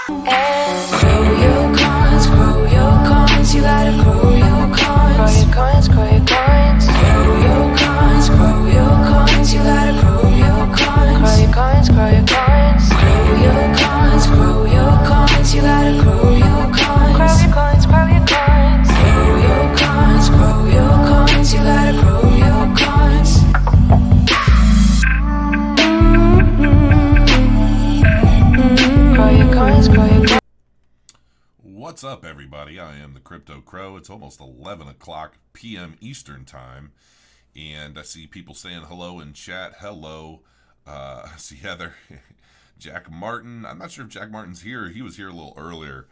Grow your coins, you gotta grow your coins. Grow your coins, grow your coins. Grow your coins, you gotta grow your coins. Grow your coins, grow your coins. Grow your coins, grow your coins, you gotta grow your coins. Grow your coins, grow your coins. Grow your coins, grow your coins, you gotta grow your coins. Grow your coins, grow your coins. What's up, everybody? I am the Crypto Crow. It's almost 11 o'clock p.m. Eastern Time, and I see people saying hello in chat. Hello. I see Heather, Jack Martin. I'm not sure if Jack Martin's here. He was here a little earlier.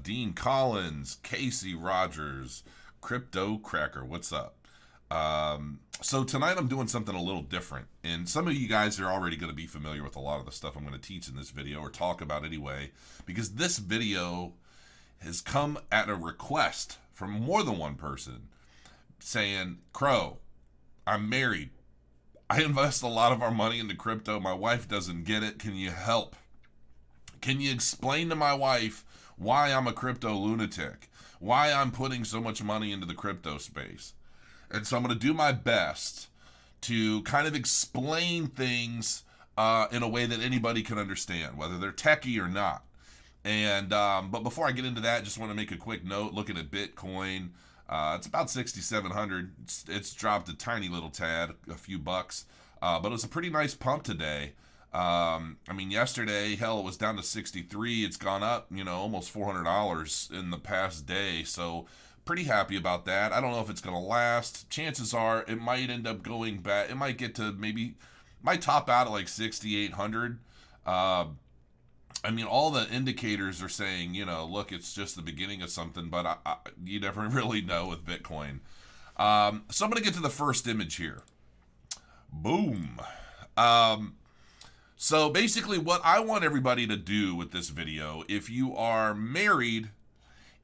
Dean Collins, Casey Rogers, Crypto Cracker. What's up? So tonight I'm doing something a little different, and some of you guys are already going to be familiar with a lot of the stuff I'm going to teach in this video or talk about anyway, because this video has come at a request from more than one person saying, Crow, I'm married. I invest a lot of our money into crypto. My wife doesn't get it. Can you help? Can you explain to my wife why I'm a crypto lunatic? Why I'm putting so much money into the crypto space? And so I'm going to do my best to kind of explain things in a way that anybody can understand, whether they're techie or not. And but before I get into that, just want to make a quick note. Looking at Bitcoin, it's about 6,700. It's dropped a tiny little tad, a few bucks, but it was a pretty nice pump today. I mean, yesterday, hell, it was down to 63. It's gone up, almost $400 in the past day. So pretty happy about that. I don't know if it's going to last. Chances are it might end up going back. It might get to might top out at like 6,800. I mean, all the indicators are saying, look, it's just the beginning of something, but you never really know with Bitcoin. So I'm going to get to the first image here. Boom. So basically what I want everybody to do with this video, if you are married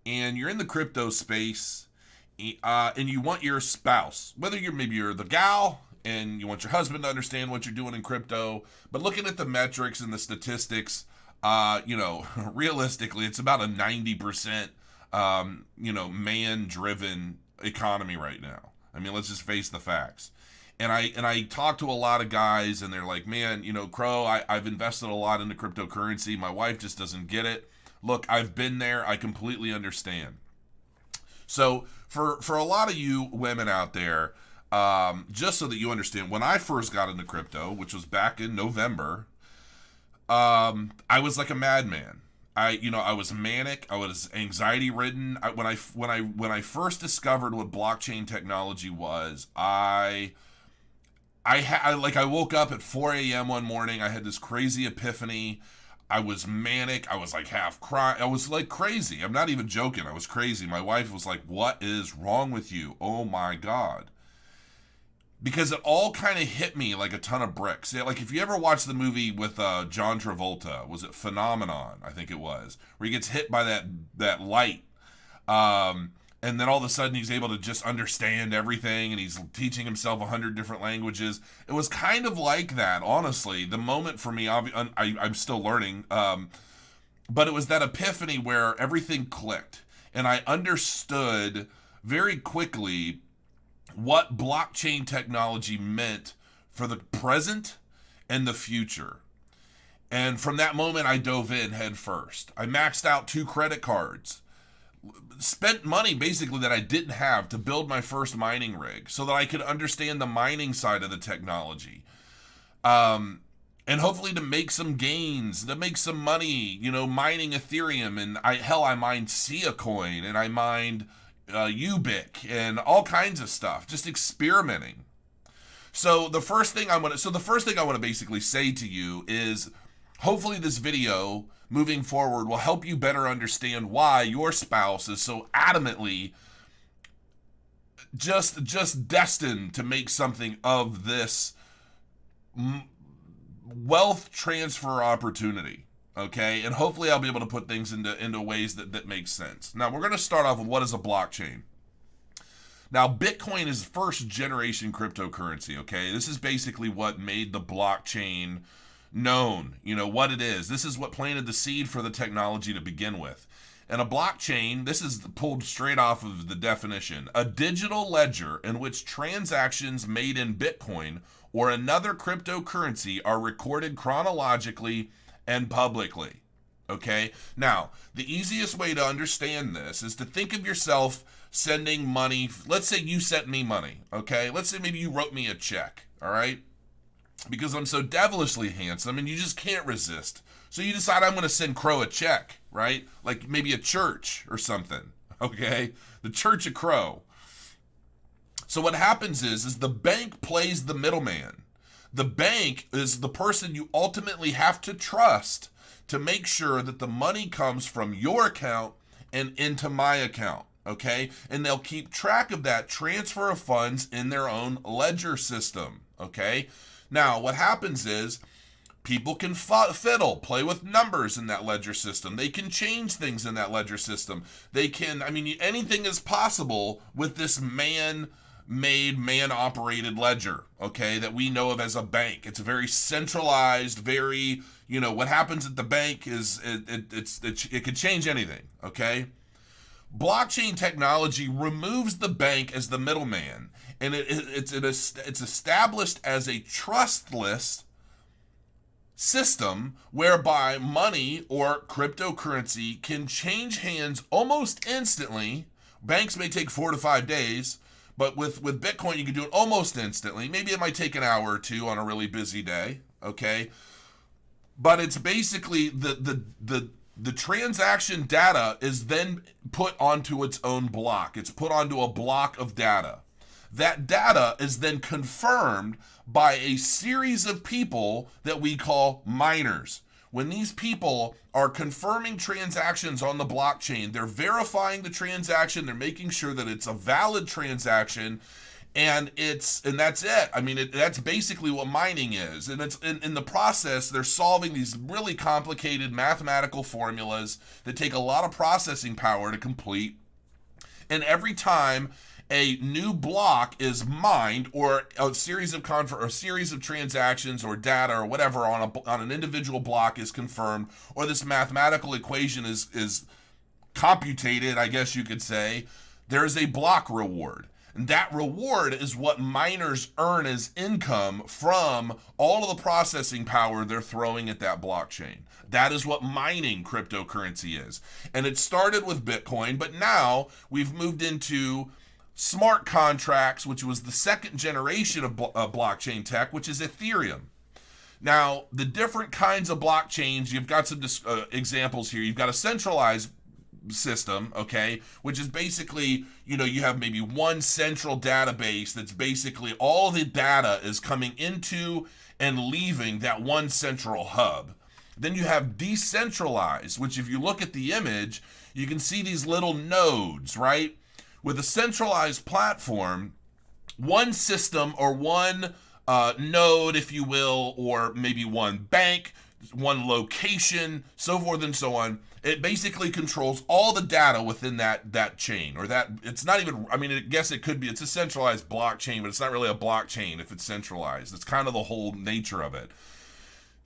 and you're in the crypto space and you want your spouse, whether you're the gal and you want your husband to understand what you're doing in crypto, but looking at the metrics and the statistics, realistically, it's about a 90%, man-driven economy right now. I mean, let's just face the facts. And I talk to a lot of guys, and they're like, man, Crow, I've invested a lot into cryptocurrency. My wife just doesn't get it. Look, I've been there. I completely understand. So for a lot of you women out there, just so that you understand, when I first got into crypto, which was back in November, I was like a madman. I was manic. I was anxiety ridden. When I first discovered what blockchain technology was, I woke up at 4 a.m. one morning. I had this crazy epiphany. I was manic. I was like half crying. I was like crazy. I'm not even joking. I was crazy. My wife was like, "What is wrong with you? Oh my God." Because it all kind of hit me like a ton of bricks. Yeah, like if you ever watched the movie with John Travolta, was it Phenomenon? I think it was, where he gets hit by that light, and then all of a sudden he's able to just understand everything, and he's teaching himself 100 different languages. It was kind of like that, honestly. The moment for me, I'm still learning, but it was that epiphany where everything clicked, and I understood very quickly what blockchain technology meant for the present and the future. And from that moment, I dove in head first. I maxed out 2 credit cards, spent money basically that I didn't have to build my first mining rig so that I could understand the mining side of the technology. And hopefully to make some gains, to make some money, mining Ethereum. And I mined Sia coin, and I mined Ubic and all kinds of stuff, just experimenting. So the first thing I want to basically say to you is, hopefully this video moving forward will help you better understand why your spouse is so adamantly just destined to make something of this wealth transfer opportunity. Okay, and hopefully I'll be able to put things into ways that make sense. Now, we're going to start off with what is a blockchain. Now, Bitcoin is first generation cryptocurrency, okay? This is basically what made the blockchain known, what it is. This is what planted the seed for the technology to begin with. And a blockchain, this is pulled straight off of the definition, a digital ledger in which transactions made in Bitcoin or another cryptocurrency are recorded chronologically and publicly. Okay? Now, the easiest way to understand this is to think of yourself sending money. Let's say you sent me money, okay? Let's say maybe you wrote me a check, all right? Because I'm so devilishly handsome and you just can't resist. So you decide I'm going to send Crow a check, right? Like maybe a church or something, okay? The Church of Crow. So what happens is the bank plays the middleman. The bank is the person you ultimately have to trust to make sure that the money comes from your account and into my account, okay? And they'll keep track of that transfer of funds in their own ledger system, okay? Now, what happens is people can fiddle, play with numbers in that ledger system. They can change things in that ledger system. They can, anything is possible with this man-made, man-operated ledger, okay, that we know of as a bank. It's a very centralized, very, what happens at the bank is it could change anything, okay? Blockchain technology removes the bank as the middleman, and it's established as a trustless system whereby money or cryptocurrency can change hands almost instantly. Banks may take 4 to 5 days, but with Bitcoin you can do it almost instantly. Maybe it might take an hour or two on a really busy day, okay? But it's basically the transaction data is then put onto its own block. It's put onto a block of data. That data is then confirmed by a series of people that we call miners. When these people are confirming transactions on the blockchain, they're verifying the transaction, they're making sure that it's a valid transaction, and that's it. That's basically what mining is. And it's in the process, they're solving these really complicated mathematical formulas that take a lot of processing power to complete. And every time a new block is mined, or a series of transactions or data or whatever on an individual block is confirmed, or this mathematical equation is computated, I guess you could say, there's a block reward. And that reward is what miners earn as income from all of the processing power they're throwing at that blockchain. That is what mining cryptocurrency is. And it started with Bitcoin, but now we've moved into smart contracts, which was the second generation of blockchain tech, which is Ethereum. Now, the different kinds of blockchains, you've got some examples here. You've got a centralized system, okay, which is basically, you have maybe one central database that's basically all the data is coming into and leaving that one central hub. Then you have decentralized, which if you look at the image, you can see these little nodes, right? With a centralized platform, one system or one node, if you will, or maybe one bank, one location, so forth and so on, it basically controls all the data within that chain, or that, it's not even, I guess it could be, it's a centralized blockchain, but it's not really a blockchain if it's centralized. It's kind of the whole nature of it.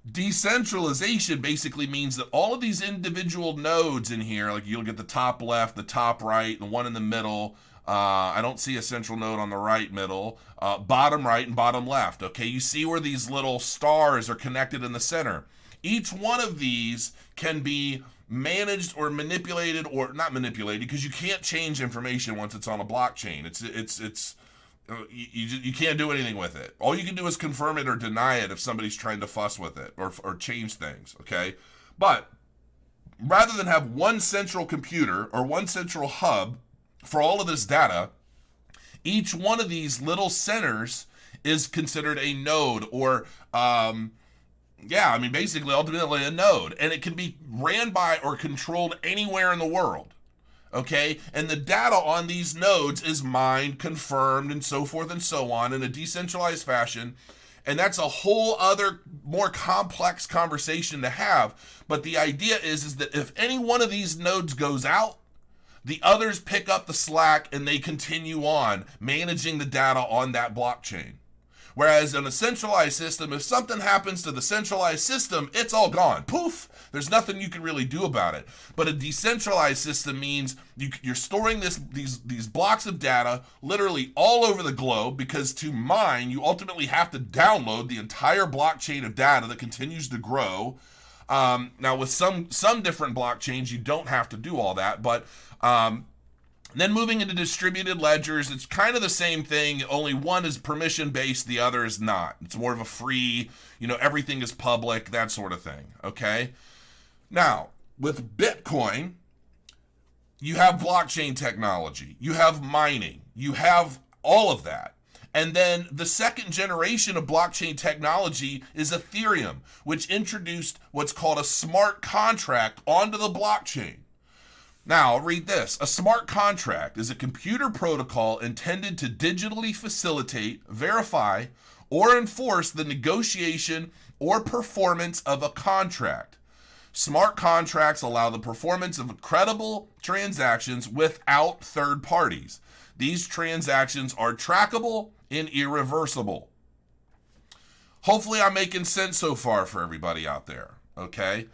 Decentralization basically means that all of these individual nodes in here, like you'll get the top left, the top right, and one in the middle. I don't see a central node on the right middle, bottom right and bottom left. Okay, you see where these little stars are connected in the center. Each one of these can be managed or manipulated, or not manipulated, because you can't change information once it's on a blockchain. You can't do anything with it. All you can do is confirm it or deny it if somebody's trying to fuss with it or change things, okay? But rather than have one central computer or one central hub for all of this data, each one of these little centers is considered a node, or basically ultimately a node, and it can be ran by or controlled anywhere in the world. Okay, and the data on these nodes is mined, confirmed, and so forth and so on in a decentralized fashion. And that's a whole other more complex conversation to have. But the idea is that if any one of these nodes goes out, the others pick up the slack and they continue on managing the data on that blockchain. Whereas in a centralized system, if something happens to the centralized system, it's all gone. Poof! There's nothing you can really do about it. But a decentralized system means you're storing these blocks of data literally all over the globe, because to mine, you ultimately have to download the entire blockchain of data that continues to grow. Now, with some different blockchains, you don't have to do all that, but then moving into distributed ledgers, it's kind of the same thing, only one is permission-based, the other is not. It's more of a free, everything is public, that sort of thing, okay? Now, with Bitcoin, you have blockchain technology, you have mining, you have all of that. And then the second generation of blockchain technology is Ethereum, which introduced what's called a smart contract onto the blockchain. Now, read this. A smart contract is a computer protocol intended to digitally facilitate, verify, or enforce the negotiation or performance of a contract. Smart contracts allow the performance of credible transactions without third parties. These transactions are trackable and irreversible. Hopefully I'm making sense so far for everybody out there, okay?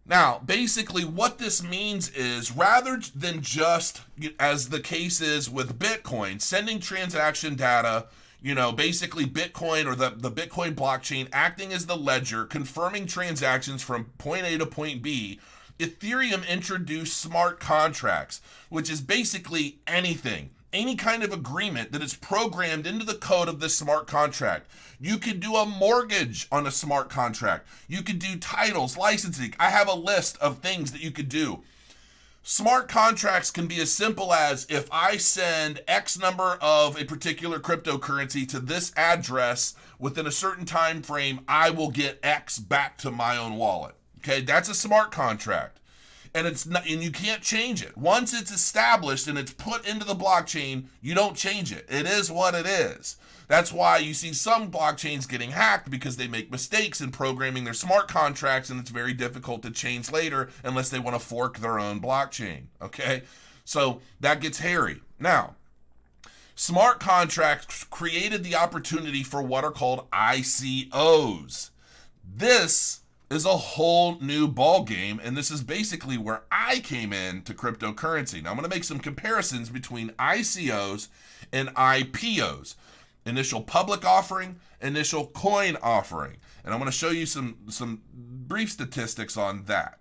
Now, basically what this means is, rather than just, as the case is with Bitcoin, sending transaction data, basically Bitcoin or the Bitcoin blockchain acting as the ledger, confirming transactions from point A to point B, Ethereum introduced smart contracts, which is basically anything. Any kind of agreement that is programmed into the code of this smart contract. You could do a mortgage on a smart contract. You could do titles, licensing. I have a list of things that you could do. Smart contracts can be as simple as, if I send X number of a particular cryptocurrency to this address within a certain time frame, I will get X back to my own wallet. Okay, that's a smart contract. And it's not, and you can't change it. Once it's established and it's put into the blockchain, you don't change it. It is what it is. That's why you see some blockchains getting hacked, because they make mistakes in programming their smart contracts, and it's very difficult to change later unless they want to fork their own blockchain. Okay? So that gets hairy. Now, smart contracts created the opportunity for what are called ICOs. This is a whole new ball game, and this is basically where I came in to cryptocurrency. Now I'm going to make some comparisons between ICOs and IPOs, initial public offering, initial coin offering, and I'm going to show you some brief statistics on that.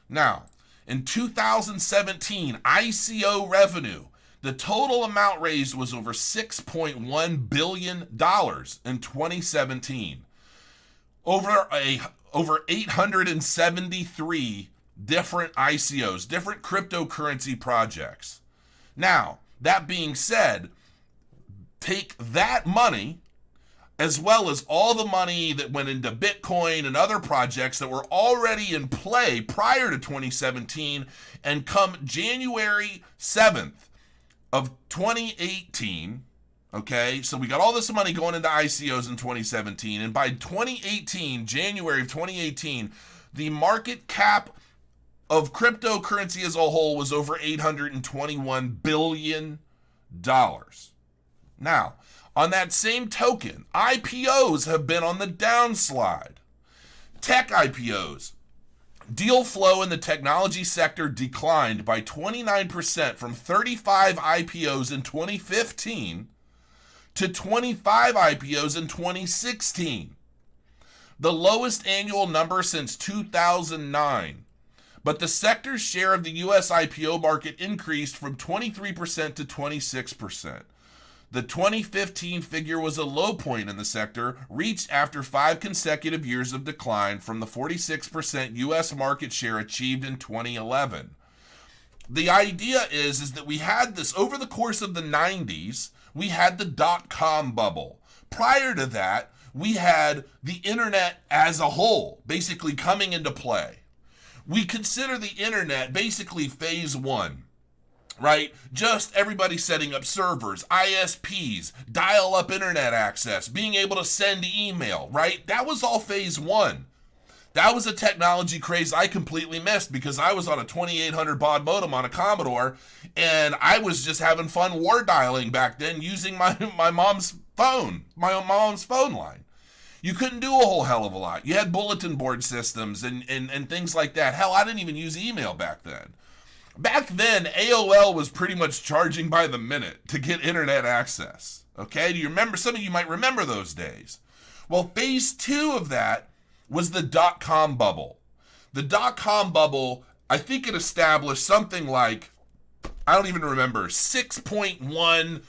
Now, in 2017, ICO revenue, the total amount raised was over $6.1 billion in 2017. Over 873 different ICOs, different cryptocurrency projects. Now, that being said, take that money, as well as all the money that went into Bitcoin and other projects that were already in play prior to 2017, and come January 7th of 2018, okay, so we got all this money going into ICOs in 2017, and by 2018, January of 2018, the market cap of cryptocurrency as a whole was over $821 billion. Now, on that same token, IPOs have been on the downslide. Tech IPOs. Deal flow in the technology sector declined by 29% from 35 IPOs in 2015 to 25 IPOs in 2016, the lowest annual number since 2009. But the sector's share of the U.S. IPO market increased from 23% to 26%. The 2015 figure was a low point in the sector, reached after 5 consecutive years of decline from the 46% U.S. market share achieved in 2011. The idea is that we had this over the course of the 90s. We had the dot-com bubble. Prior to that, we had the internet as a whole basically coming into play. We consider the internet basically phase one, right? Just everybody setting up servers, ISPs, dial-up internet access, being able to send email, right? That was all phase one. That was a technology craze I completely missed because I was on a 2800 baud modem on a Commodore, and I was just having fun war dialing back then using my mom's phone line. You couldn't do a whole hell of a lot. You had bulletin board systems and things like that. Hell, I didn't even use email back then. Back then, AOL was pretty much charging by the minute to get internet access. Okay, do you remember? Some of you might remember those days. Well, phase 2 of that was the dot-com bubble. The dot-com bubble, I think it established something like, I don't even remember, $6.1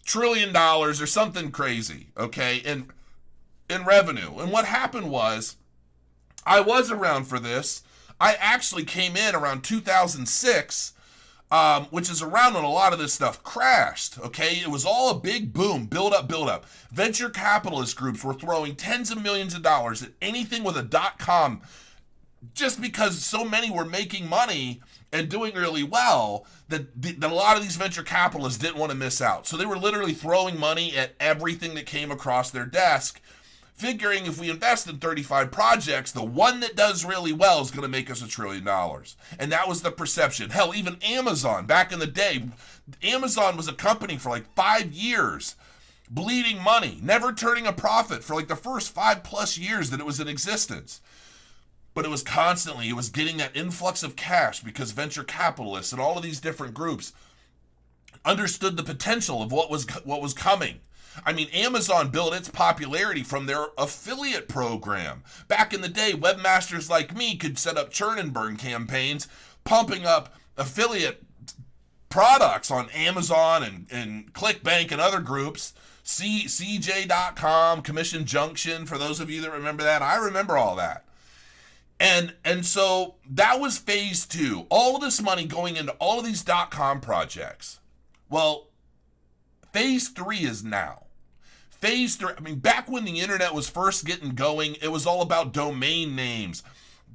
trillion or something crazy, okay, in revenue. And what happened was, I was around for this. I actually came in around 2006, which is around when a lot of this stuff crashed, okay? It was all a big boom, build up. Venture capitalist groups were throwing tens of millions of dollars at anything with a .com just because so many were making money and doing really well that a lot of these venture capitalists didn't want to miss out. So they were literally throwing money at everything that came across their desk, figuring if we invest in 35 projects, the one that does really well is going to make us $1 trillion. And that was the perception. Hell, even Amazon, back in the day, Amazon was a company for like 5 years, bleeding money, never turning a profit for like the first 5+ years that it was in existence. But it was getting that influx of cash because venture capitalists and all of these different groups understood the potential of what was coming. I mean, Amazon built its popularity from their affiliate program. Back in the day, webmasters like me could set up churn and burn campaigns, pumping up affiliate products on Amazon and ClickBank and other groups, CJ.com, Commission Junction, for those of you that remember that. I remember all that. And so that was phase 2. All of this money going into all of these .com projects. Well, phase 3 is now. Phase 3, I mean, back when the internet was first getting going, it was all about domain names.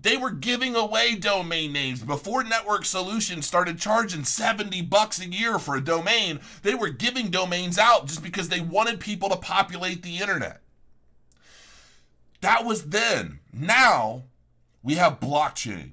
They were giving away domain names. Before Network Solutions started charging $70 a year for a domain, they were giving domains out just because they wanted people to populate the internet. That was then. Now, we have blockchain.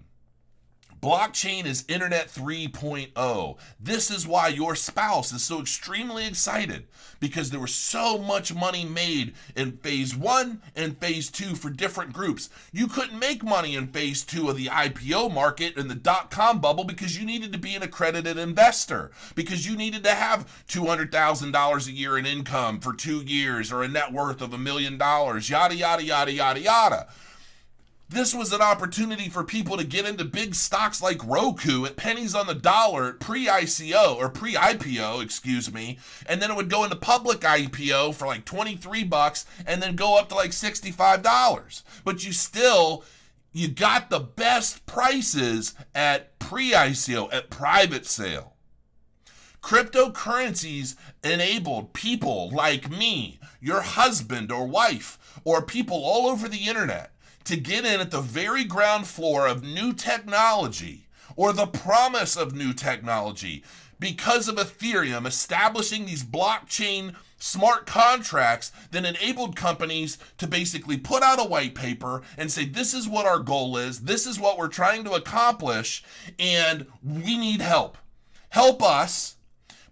Blockchain is Internet 3.0. This is why your spouse is so extremely excited, because there was so much money made in phase 1 and phase 2 for different groups. You couldn't make money in phase 2 of the IPO market and the .com bubble because you needed to be an accredited investor, because you needed to have $200,000 a year in income for 2 years or a net worth of $1 million, yada, yada, yada, yada, yada. This was an opportunity for people to get into big stocks like Roku at pennies on the dollar pre-IPO, excuse me, and then it would go into public IPO for like $23 and then go up to like $65. But you got the best prices at pre-ICO, at private sale. Cryptocurrencies enabled people like me, your husband or wife, or people all over the internet to get in at the very ground floor of new technology, or the promise of new technology, because of Ethereum establishing these blockchain smart contracts that enabled companies to basically put out a white paper and say, this is what our goal is, this is what we're trying to accomplish, and we need help. Help us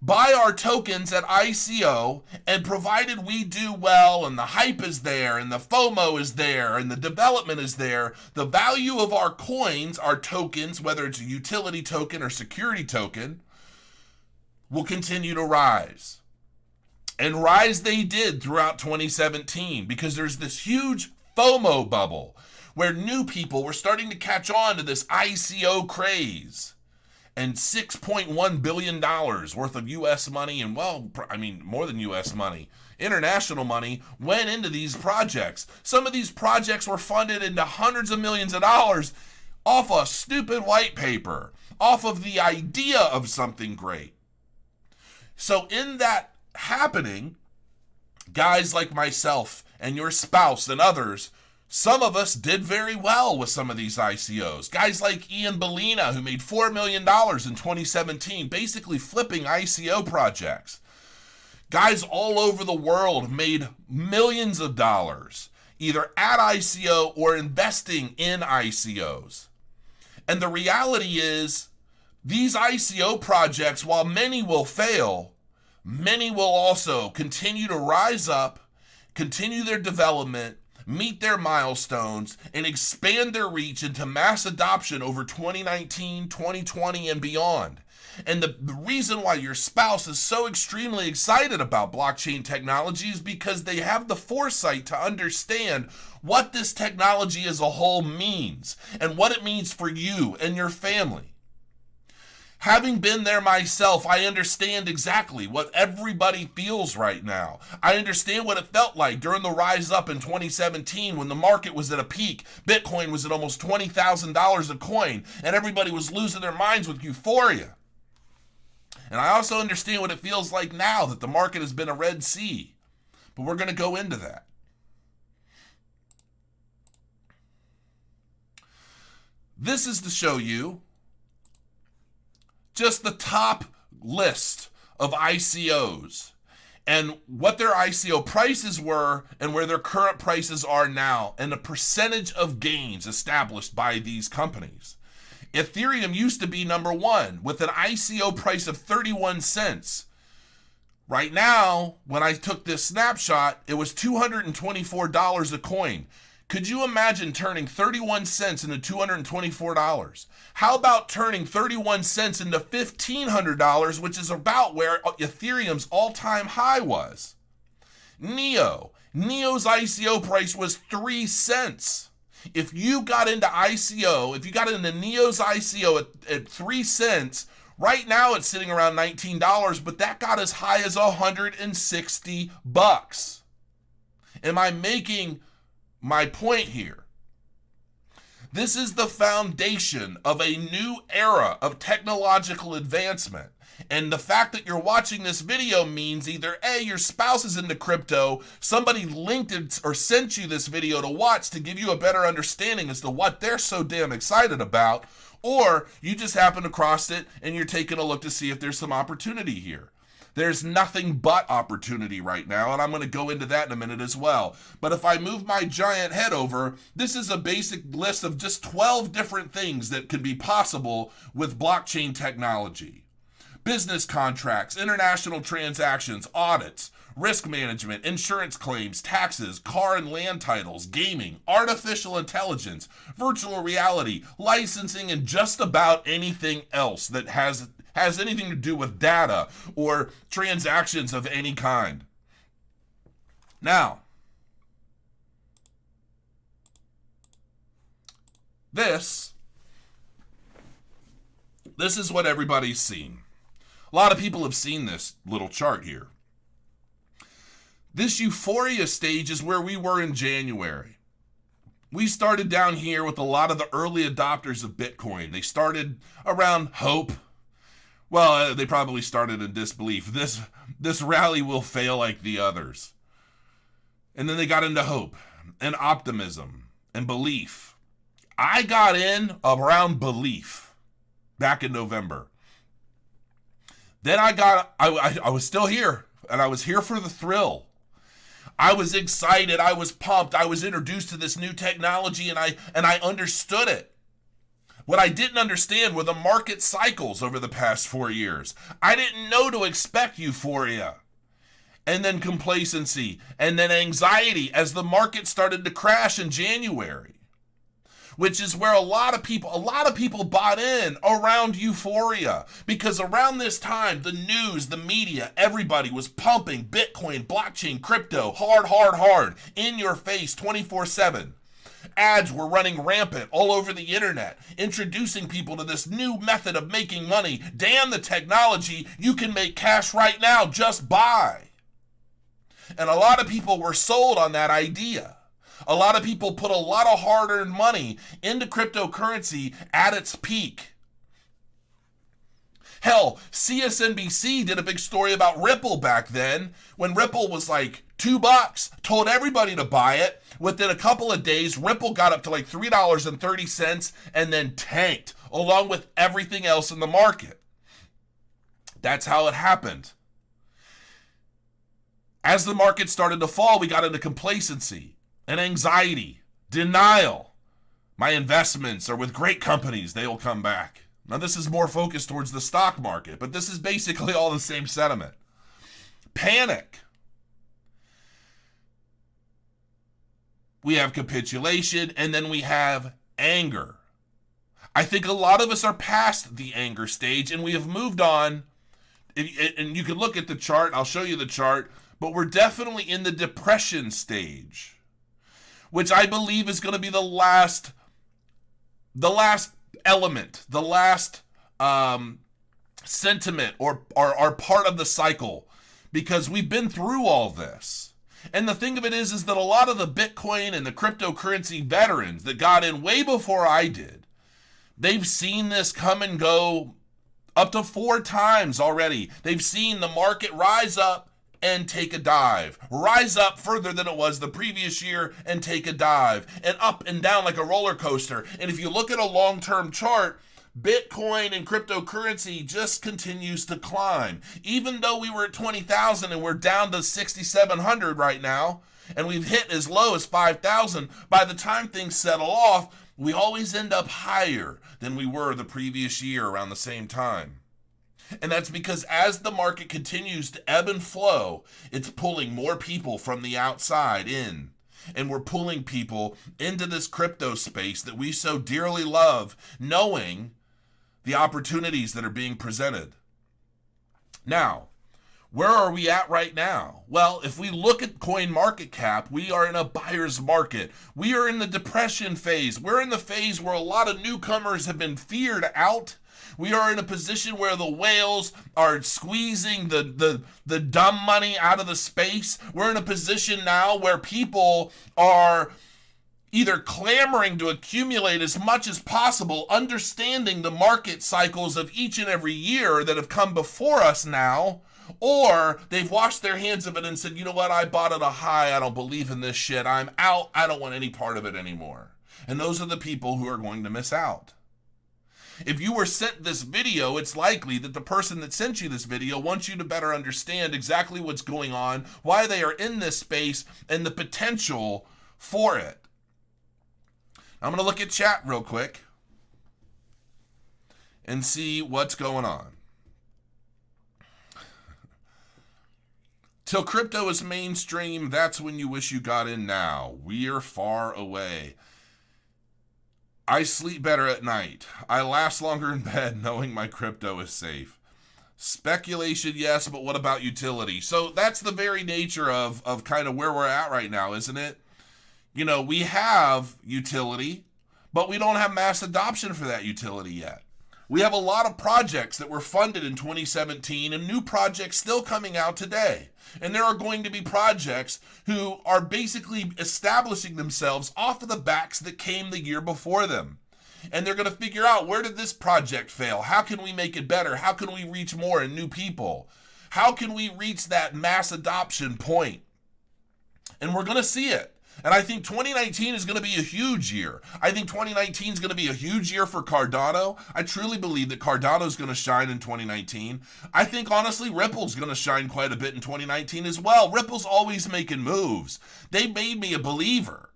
buy our tokens at ICO, and provided we do well and the hype is there and the FOMO is there and the development is there, the value of our coins, our tokens, whether it's a utility token or security token, will continue to rise. And rise they did throughout 2017, because there's this huge FOMO bubble where new people were starting to catch on to this ICO craze. And $6.1 billion worth of U.S. money, and more than U.S. money, international money, went into these projects. Some of these projects were funded into hundreds of millions of dollars off a stupid white paper, off of the idea of something great. So in that happening, guys like myself and your spouse and others, some of us did very well with some of these ICOs. Guys like Ian Bellina, who made $4 million in 2017, basically flipping ICO projects. Guys all over the world made millions of dollars. either at ICO or investing in ICOs. And the reality is, these ICO projects, while many will fail, many will also continue to rise up, continue their development, meet their milestones, and expand their reach into mass adoption over 2019, 2020, and beyond. And the reason why your spouse is so extremely excited about blockchain technology is because they have the foresight to understand what this technology as a whole means and what it means for you and your family. Having been there myself, I understand exactly what everybody feels right now. I understand what it felt like during the rise up in 2017 when the market was at a peak. Bitcoin was at almost $20,000 a coin, and everybody was losing their minds with euphoria. And I also understand what it feels like now that the market has been a Red Sea. But we're going to go into that. This is to show you just the top list of ICOs and what their ICO prices were and where their current prices are now and the percentage of gains established by these companies. Ethereum used to be number one with an ICO price of 31 cents. Right now, when I took this snapshot, it was $224 a coin. Could you imagine turning 31 cents into $224? How about turning 31 cents into $1,500, which is about where Ethereum's all-time high was? Neo's ICO price was 3 cents. If you got into ICO, if you got into Neo's ICO at 3 cents, right now it's sitting around $19, but that got as high as $160. Am I making my point here? This is the foundation of a new era of technological advancement. And the fact that you're watching this video means either A, your spouse is into crypto, somebody linked it or sent you this video to watch to give you a better understanding as to what they're so damn excited about, or you just happen across it and you're taking a look to see if there's some opportunity here. There's nothing but opportunity right now, and I'm going to go into that in a minute as well. But if I move my giant head over, this is a basic list of just 12 different things that could be possible with blockchain technology. Business contracts, international transactions, audits, risk management, insurance claims, taxes, car and land titles, gaming, artificial intelligence, virtual reality, licensing, and just about anything else that has anything to do with data or transactions of any kind. Now, this is what everybody's seen. A lot of people have seen this little chart here. This euphoria stage is where we were in January. We started down here with a lot of the early adopters of Bitcoin. They started around hope. Well, they probably started in disbelief. This rally will fail like the others. And then they got into hope and optimism and belief. I got in around belief back in November. Then I was still here, and I was here for the thrill. I was excited. I was pumped. I was introduced to this new technology, and I understood it. What I didn't understand were the market cycles over the past 4 years. I didn't know to expect euphoria, and then complacency, and then anxiety as the market started to crash in January, which is where a lot of people bought in around euphoria, because around this time, the news, the media, everybody was pumping Bitcoin, blockchain, crypto, hard, in your face, 24/7. Ads were running rampant all over the internet, introducing people to this new method of making money. Damn the technology, you can make cash right now, just buy. And a lot of people were sold on that idea. A lot of people put a lot of hard-earned money into cryptocurrency at its peak. Hell, CSNBC did a big story about Ripple back then, when Ripple was like $2, told everybody to buy it. Within a couple of days, Ripple got up to like $3.30 and then tanked, along with everything else in the market. That's how it happened. As the market started to fall, we got into complacency. and anxiety, denial. My investments are with great companies. They will come back. Now, this is more focused towards the stock market, but this is basically all the same sentiment. Panic. We have capitulation, and then we have anger. I think a lot of us are past the anger stage, and we have moved on. And you can look at the chart. I'll show you the chart. But we're definitely in the depression stage, which I believe is going to be the last element, the last sentiment or part of the cycle, because we've been through all this. And the thing of it is that a lot of the Bitcoin and the cryptocurrency veterans that got in way before I did, they've seen this come and go up to 4 times already. They've seen the market rise up and take a dive, rise up further than it was the previous year and take a dive, and up and down like a roller coaster. And if you look at a long-term chart, Bitcoin and cryptocurrency just continues to climb. Even though we were at 20,000 and we're down to 6,700 right now, and we've hit as low as 5,000, by the time things settle off, we always end up higher than we were the previous year around the same time. And that's because as the market continues to ebb and flow, it's pulling more people from the outside in. And we're pulling people into this crypto space that we so dearly love, knowing the opportunities that are being presented. Now, where are we at right now? Well, if we look at CoinMarketCap, we are in a buyer's market. We are in the depression phase. We're in the phase where a lot of newcomers have been feared out. We are in a position where the whales are squeezing the dumb money out of the space. We're in a position now where people are either clamoring to accumulate as much as possible, understanding the market cycles of each and every year that have come before us now, or they've washed their hands of it and said, you know what, I bought at a high, I don't believe in this shit, I'm out, I don't want any part of it anymore. And those are the people who are going to miss out. If you were sent this video, it's likely that the person that sent you this video wants you to better understand exactly what's going on, why they are in this space, and the potential for it. I'm going to look at chat real quick and see what's going on. Till crypto is mainstream, that's when you wish you got in now. We're far away. I sleep better at night. I last longer in bed knowing my crypto is safe. Speculation, yes, but what about utility? So that's the very nature of kind of where we're at right now, isn't it? You know, we have utility, but we don't have mass adoption for that utility yet. We have a lot of projects that were funded in 2017 and new projects still coming out today. And there are going to be projects who are basically establishing themselves off of the backs that came the year before them. And they're going to figure out, where did this project fail? How can we make it better? How can we reach more and new people? How can we reach that mass adoption point? And we're going to see it. And I think 2019 is going to be a huge year. I think 2019 is going to be a huge year for Cardano. I truly believe that Cardano is going to shine in 2019. I think, honestly, Ripple's going to shine quite a bit in 2019 as well. Ripple's always making moves. They made me a believer.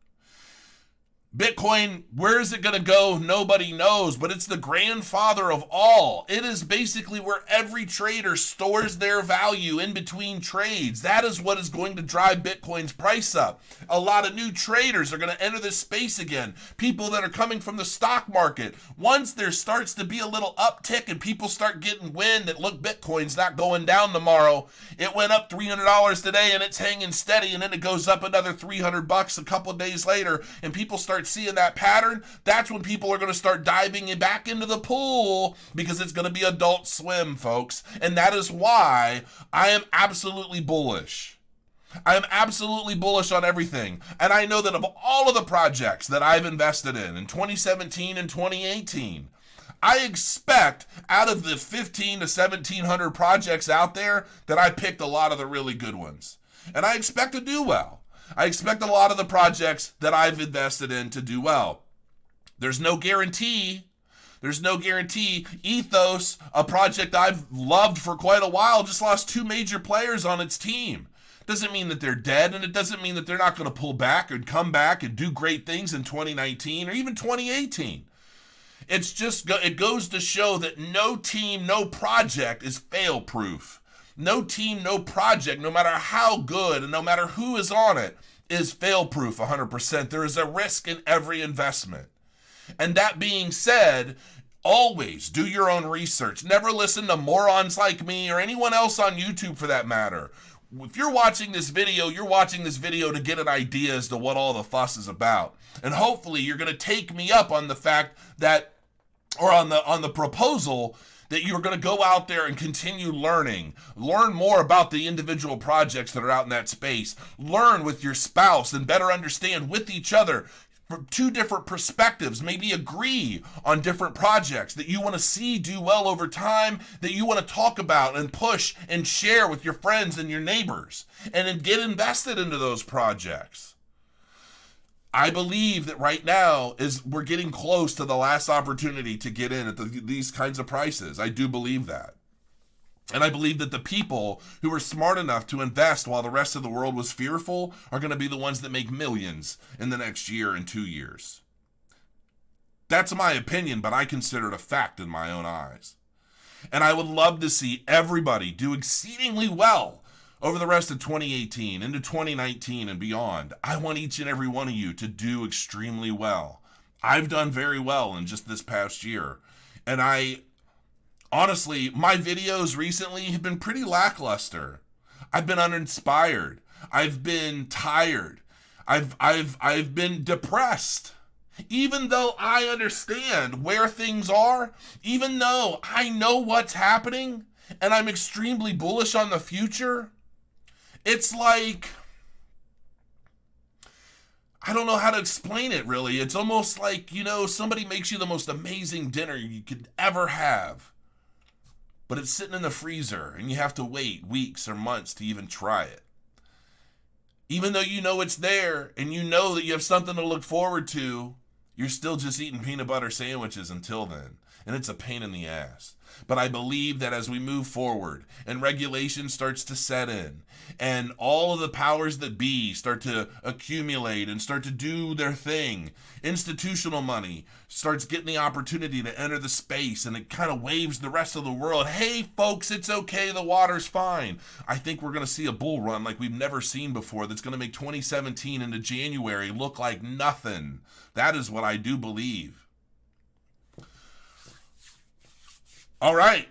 Bitcoin, where is it going to go? Nobody knows, but it's the grandfather of all. It is basically where every trader stores their value in between trades. That is what is going to drive Bitcoin's price up. A lot of new traders are going to enter this space again. People that are coming from the stock market. Once there starts to be a little uptick and people start getting wind that, look, Bitcoin's not going down tomorrow. It went up $300 today and it's hanging steady, and then it goes up another $300 a couple of days later, and people start seeing that pattern. That's when people are going to start diving back into the pool, because it's going to be Adult Swim, folks. And that is why I am absolutely bullish. I am absolutely bullish on everything. And I know that of all of the projects that I've invested in 2017 and 2018, I expect out of the 15 to 1,700 projects out there that I picked a lot of the really good ones. And I expect to do well. I expect a lot of the projects that I've invested in to do well. There's no guarantee. There's no guarantee. Ethos, a project I've loved for quite a while, just lost 2 major players on its team. Doesn't mean that they're dead, and it doesn't mean that they're not going to pull back and come back and do great things in 2019 or even 2018. It's just, it goes to show that no team, no project is fail-proof. No team, no project, no matter how good and no matter who is on it, is fail-proof 100%. There is a risk in every investment. And that being said, always do your own research. Never listen to morons like me or anyone else on YouTube for that matter. If you're watching this video, you're watching this video to get an idea as to what all the fuss is about. And hopefully you're going to take me up on the fact that, or on the proposal that you're going to go out there and continue learning. Learn more about the individual projects that are out in that space. Learn with your spouse and better understand with each other from two different perspectives. Maybe agree on different projects that you want to see do well over time, that you want to talk about and push and share with your friends and your neighbors, and then get invested into those projects. I believe that right now we're getting close to the last opportunity to get in at these kinds of prices. I do believe that. And I believe that the people who were smart enough to invest while the rest of the world was fearful are going to be the ones that make millions in the next year and 2 years. That's my opinion, but I consider it a fact in my own eyes. And I would love to see everybody do exceedingly well over the rest of 2018 into 2019 and beyond. I want each and every one of you to do extremely well. I've done very well in just this past year. And honestly, my videos recently have been pretty lackluster. I've been uninspired. I've been tired. I've been depressed. Even though I understand where things are, even though I know what's happening, and I'm extremely bullish on the future, it's like, I don't know how to explain it really. It's almost like, somebody makes you the most amazing dinner you could ever have, but it's sitting in the freezer and you have to wait weeks or months to even try it. Even though you know it's there and you know that you have something to look forward to, you're still just eating peanut butter sandwiches until then. And it's a pain in the ass. But I believe that as we move forward and regulation starts to set in and all of the powers that be start to accumulate and start to do their thing, institutional money starts getting the opportunity to enter the space, and it kind of waves the rest of the world, hey folks, it's okay, the water's fine. I think we're going to see a bull run like we've never seen before that's going to make 2017 into January look like nothing. That is what I do believe. All right,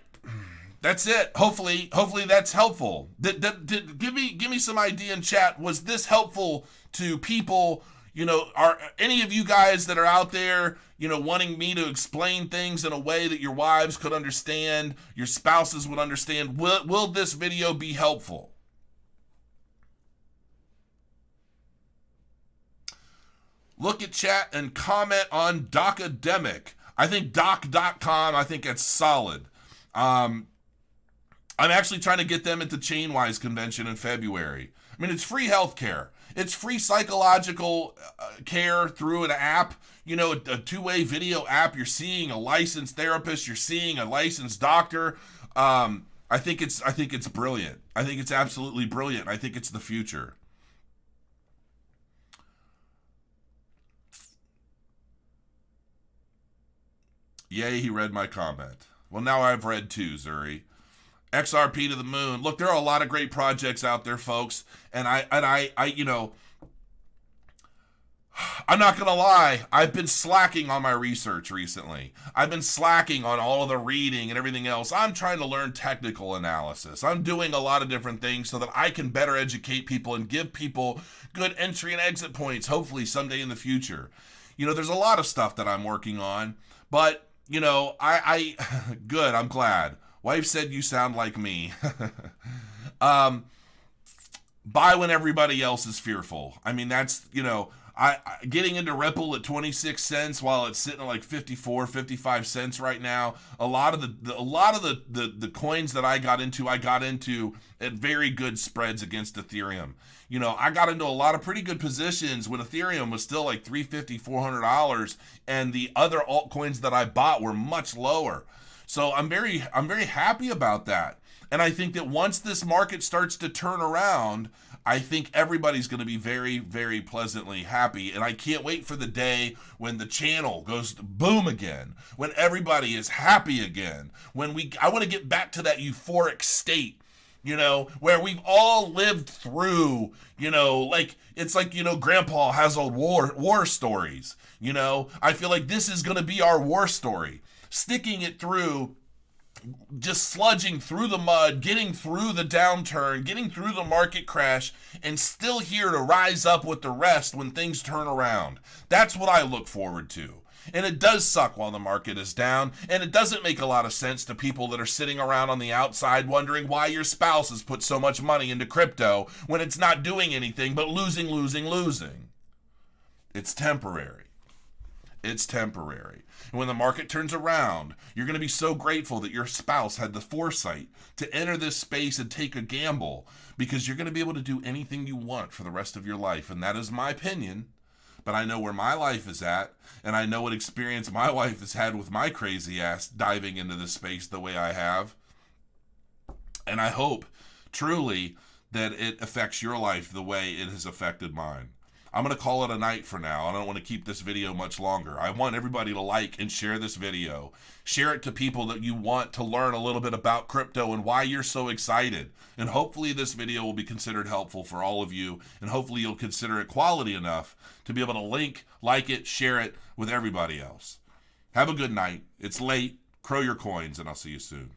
that's it. Hopefully that's helpful. Give me some idea in chat. Was this helpful to people? Are any of you guys that are out there, wanting me to explain things in a way that your wives could understand, your spouses would understand? Will this video be helpful? Look at chat and comment on Docademic. I think doc.com, I think that's solid. I'm actually trying to get them at the Chainwise convention in February. I mean, it's free healthcare. It's free psychological care through an app, a two-way video app. You're seeing a licensed therapist. You're seeing a licensed doctor. I think it's brilliant. I think it's absolutely brilliant. I think it's the future. Yay, he read my comment. Well, now I've read two, Zuri. XRP to the moon. Look, there are a lot of great projects out there, folks. And I'm not going to lie. I've been slacking on my research recently. I've been slacking on all of the reading and everything else. I'm trying to learn technical analysis. I'm doing a lot of different things so that I can better educate people and give people good entry and exit points, hopefully someday in the future. There's a lot of stuff that I'm working on, but I good, I'm glad. Wife said you sound like me. Buy when everybody else is fearful. I mean, that's, I getting into Ripple at 26 cents while it's sitting at like 54, 55 cents right now. A lot of the coins that I got into at very good spreads against Ethereum. I got into a lot of pretty good positions when Ethereum was still like $350, $400, and the other altcoins that I bought were much lower. So I'm very happy about that. And I think that once this market starts to turn around, I think everybody's going to be very, very pleasantly happy. And I can't wait for the day when the channel goes boom again, when everybody is happy again, I want to get back to that euphoric state, where we've all lived through, like, it's like, Grandpa has old war stories, I feel like this is going to be our war story, sticking it through, just sludging through the mud, getting through the downturn, getting through the market crash, and still here to rise up with the rest when things turn around. That's what I look forward to. And it does suck while the market is down, and it doesn't make a lot of sense to people that are sitting around on the outside wondering why your spouse has put so much money into crypto when it's not doing anything but losing, losing, losing. It's temporary. It's temporary. And when the market turns around, you're going to be so grateful that your spouse had the foresight to enter this space and take a gamble, because you're going to be able to do anything you want for the rest of your life. And that is my opinion. But I know where my life is at, and I know what experience my wife has had with my crazy ass diving into this space the way I have. And I hope, truly, that it affects your life the way it has affected mine. I'm going to call it a night for now. I don't want to keep this video much longer. I want everybody to like and share this video. Share it to people that you want to learn a little bit about crypto and why you're so excited. And hopefully this video will be considered helpful for all of you. And hopefully you'll consider it quality enough to be able to link, like it, share it with everybody else. Have a good night. It's late. Crow your coins, and I'll see you soon.